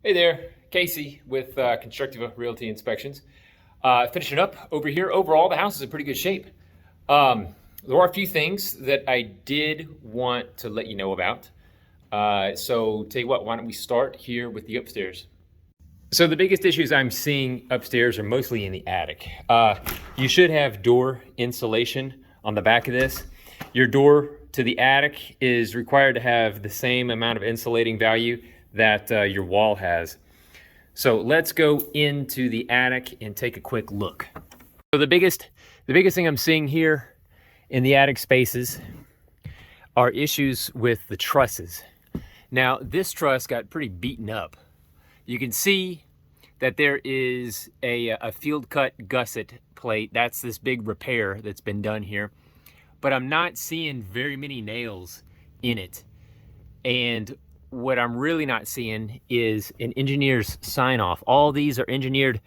Hey there, Casey with Constructiva Realty Inspections. Finishing up over here. Overall, the house is in pretty good shape. There are a few things that I did want to let you know about. So tell you what, why don't we start here with the upstairs. So the biggest issues I'm seeing upstairs are mostly in the attic. You should have door insulation on the back of this. Your door to the attic is required to have the same amount of insulating value that your wall has. So let's go into the attic and take a quick look. So the biggest thing I'm seeing here in the attic spaces are issues with the trusses. Now this truss got pretty beaten up. You can see that there is a field cut gusset plate. That's this big repair that's been done here. But I'm not seeing very many nails in it. And what I'm really not seeing is an engineer's sign off. All these are engineered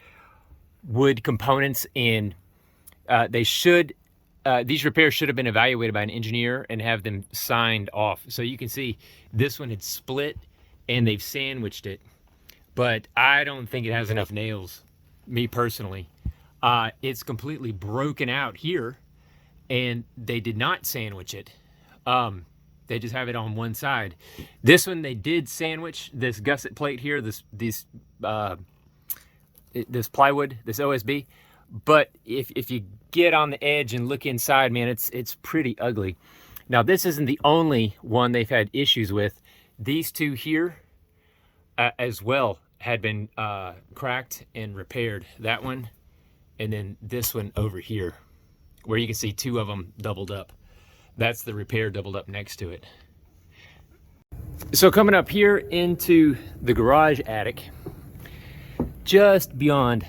wood components, and these repairs should have been evaluated by an engineer and have them signed off. So you can see this one had split and they've sandwiched it, but I don't think it has enough nails, me personally. It's completely broken out here and they did not sandwich it. They just have it on one side. This one they did sandwich this gusset plate here, this plywood, this OSB. But if you get on the edge and look inside, man, it's pretty ugly. Now this isn't the only one they've had issues with. These two here as well had been cracked and repaired. That one, and then this one over here, where you can see two of them doubled up. That's the repair doubled up next to it. So coming up here into the garage attic, just beyond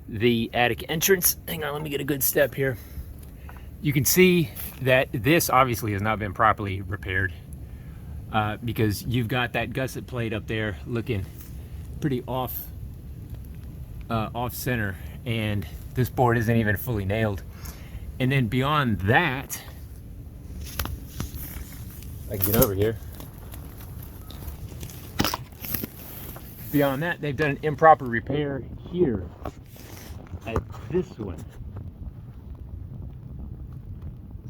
the attic entrance, hang on, let me get a good step here. You can see that this obviously has not been properly repaired because you've got that gusset plate up there looking pretty off center, and this board isn't even fully nailed. And then beyond that, I can get over here. Beyond that, they've done an improper repair here at this one.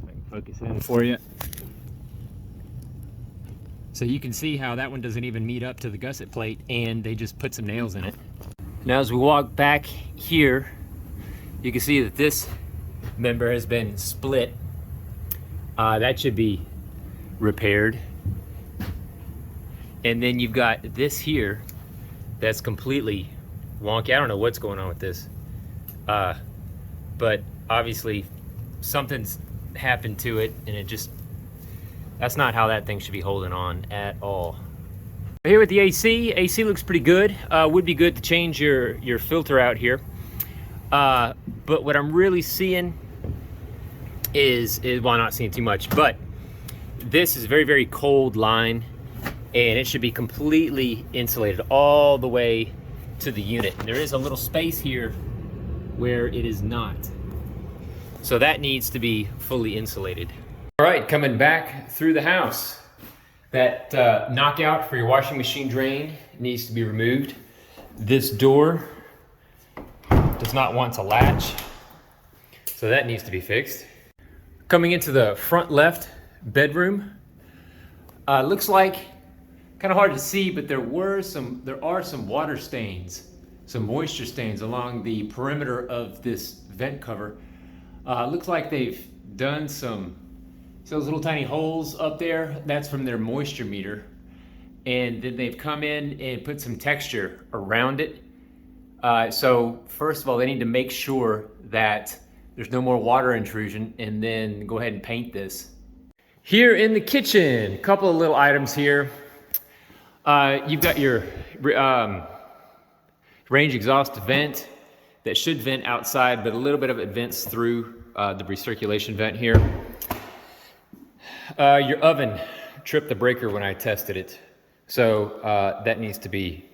So I can focus in for you. So you can see how that one doesn't even meet up to the gusset plate, and they just put some nails in it. Now as we walk back here, you can see that this member has been split. That should be repaired. And then you've got this here that's completely wonky. I don't know what's going on with this, but obviously something's happened to it, and that's not how that thing should be holding on at all. Here with the AC looks pretty good. Would be good to change your filter out here, but what I'm really seeing is well, not seeing too much, but this is a very, very cold line, and it should be completely insulated all the way to the unit. And there is a little space here where it is not. So that needs to be fully insulated. All right, coming back through the house. That knockout for your washing machine drain needs to be removed. This door does not want to latch, so that needs to be fixed. Coming into the front left bedroom, looks like, kind of hard to see, but there are some water stains, some moisture stains along the perimeter of this vent cover. Looks like they've done those little tiny holes up there. That's from their moisture meter, and then they've come in and put some texture around it. So first of all, they need to make sure that there's no more water intrusion, and then go ahead and paint this. Here in the kitchen, a couple of little items here. You've got your range exhaust vent that should vent outside, but a little bit of it vents through the recirculation vent here. Your oven tripped the breaker when I tested it, so that needs to be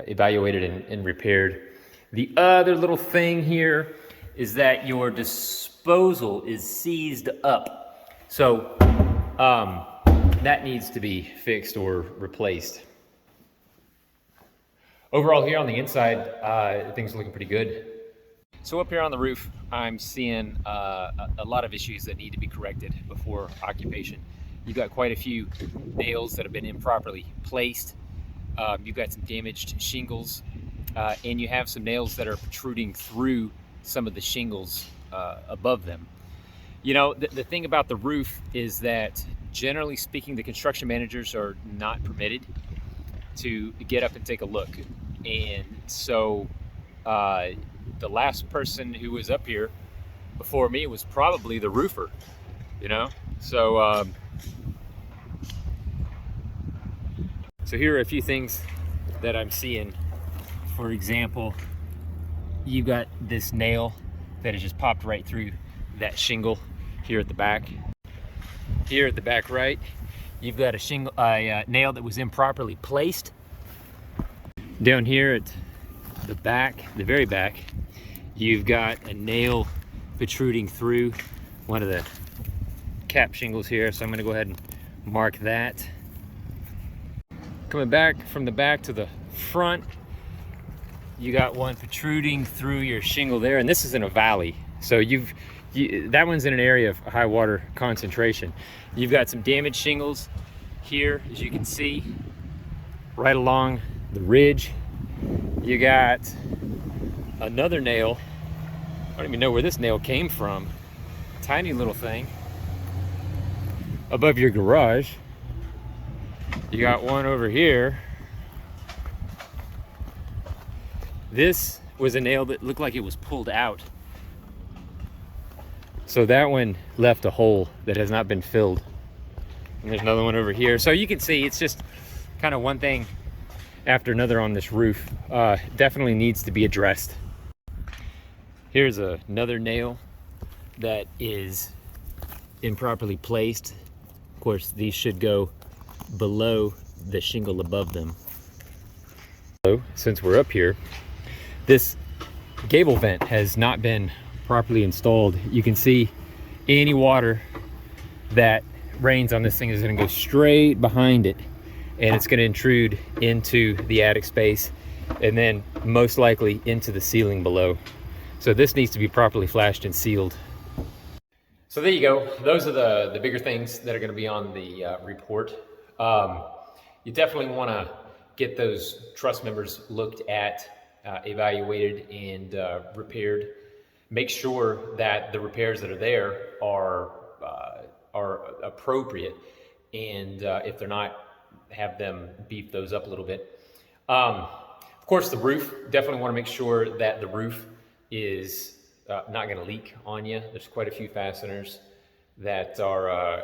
evaluated and repaired. The other little thing here is that your disposal is seized up. So that needs to be fixed or replaced. Overall here on the inside, things are looking pretty good. So up here on the roof, I'm seeing a lot of issues that need to be corrected before occupation. You've got quite a few nails that have been improperly placed. You've got some damaged shingles, and you have some nails that are protruding through some of the shingles above them. You know, the thing about the roof is that, generally speaking, the construction managers are not permitted to get up and take a look. And so the last person who was up here before me was probably the roofer, you know? So here are a few things that I'm seeing. For example, you've got this nail that has just popped right through that shingle here at the back. Here at the back right, you've got a nail that was improperly placed. Down here at the back, the very back, you've got a nail protruding through one of the cap shingles here, so I'm going to go ahead and mark that. Coming back from the back to the front, you got one protruding through your shingle there, and this is in a valley, so that one's in an area of high water concentration. You've got some damaged shingles here, as you can see, right along the ridge. You got another nail. I don't even know where this nail came from. Tiny little thing above your garage. You got one over here. This was a nail that looked like it was pulled out. So that one left a hole that has not been filled. And there's another one over here. So you can see it's just kind of one thing after another on this roof. Definitely needs to be addressed. Here's another nail that is improperly placed. Of course, these should go below the shingle above them. So, since we're up here, this gable vent has not been properly installed. You can see any water that rains on this thing is going to go straight behind it, and it's going to intrude into the attic space and then most likely into the ceiling below. So this needs to be properly flashed and sealed. So there you go. Those are the bigger things that are going to be on the report. You definitely want to get those truss members looked at, evaluated, and repaired. Make sure that the repairs that are there are appropriate, and if they're not, have them beef those up a little bit. Of course, the roof, definitely want to make sure that the roof is not going to leak on you. There's quite a few fasteners that are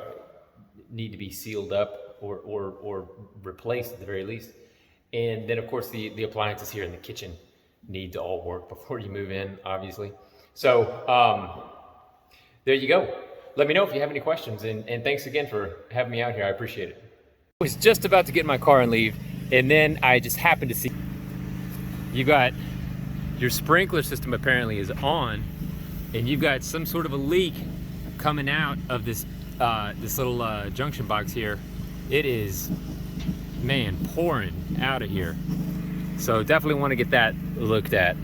need to be sealed up or replaced at the very least. And then, of course, the appliances here in the kitchen need to all work before you move in, obviously. So there you go. Let me know if you have any questions, and thanks again for having me out here. I appreciate it. I was just about to get in my car and leave, and then I just happened to see you got your sprinkler system apparently is on, and you've got some sort of a leak coming out of this this little junction box here. It is, man, pouring out of here. So definitely want to get that looked at.